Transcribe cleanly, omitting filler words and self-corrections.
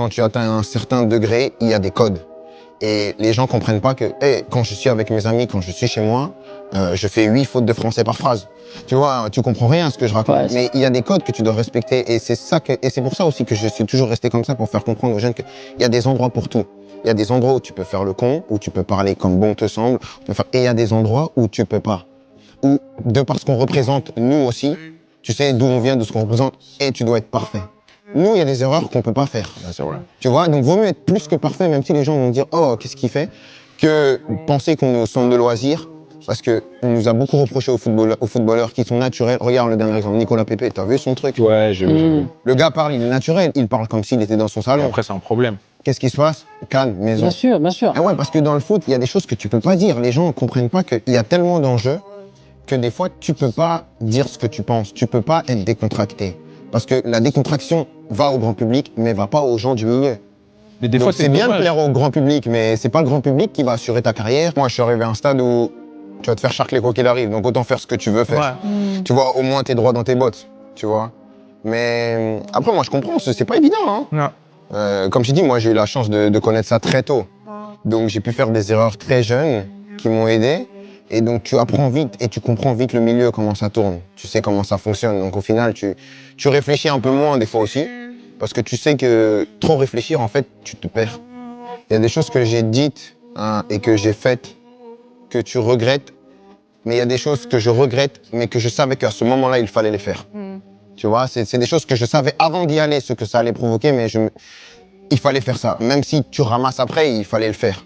quand tu atteins un certain degré, il y a des codes. Et les gens comprennent pas que quand je suis avec mes amis, quand je suis chez moi, je fais 8 fautes de français par phrase. Tu vois, tu comprends rien à ce que je raconte. Ouais, mais il y a des codes que tu dois respecter. Et c'est pour ça aussi que je suis toujours resté comme ça, pour faire comprendre aux jeunes qu'il y a des endroits pour tout. Il y a des endroits où tu peux faire le con, où tu peux parler comme bon te semble. Et il y a des endroits où tu peux pas. Où, de par ce qu'on représente, nous aussi, tu sais d'où on vient, de ce qu'on représente, et tu dois être parfait. Nous, il y a des erreurs qu'on peut pas faire. C'est vrai. Tu vois, donc vaut mieux être plus que parfait, même si les gens vont dire « Oh, qu'est-ce qu'il fait ?» que penser qu'on est au centre de loisirs, parce qu'on nous a beaucoup reproché aux footballeurs qui sont naturels. Regarde le dernier exemple, Nicolas Pepe, t'as vu son truc? Ouais, j'ai vu. Le gars parle, il est naturel, il parle comme s'il était dans son salon. Après, c'est un problème. Qu'est-ce qui se passe? Calme, maison. Bien sûr, bien sûr. Ah ouais, parce que dans le foot, il y a des choses que tu peux pas dire. Les gens ne comprennent pas qu'il y a tellement d'enjeux que des fois, tu peux pas dire ce que tu penses. Tu peux pas être décontracté. Parce que la décontraction va au grand public, mais va pas aux gens du milieu. Mais des Donc fois, c'est bien de plaire au grand public, mais c'est pas le grand public qui va assurer ta carrière. Moi, je suis arrivé à un stade où tu vas te faire charcler quoi qu'il arrive, donc autant faire ce que tu veux faire. Ouais. Tu vois, au moins t'es droit dans tes bottes, tu vois. Mais après, moi, je comprends, c'est pas évident, hein. Non. Comme je dis, moi, j'ai eu la chance de connaître ça très tôt. Donc j'ai pu faire des erreurs très jeunes qui m'ont aidé. Et donc tu apprends vite et tu comprends vite le milieu, comment ça tourne. Tu sais comment ça fonctionne. Donc au final, tu réfléchis un peu moins des fois aussi. Parce que tu sais que trop réfléchir, en fait, tu te perds. Il y a des choses que j'ai dites et que j'ai faites que tu regrettes. Mais il y a des choses que je regrette, mais que je savais qu'à ce moment-là, il fallait les faire. Tu vois, c'est des choses que je savais avant d'y aller, ce que ça allait provoquer, mais il fallait faire ça. Même si tu ramasses après, il fallait le faire.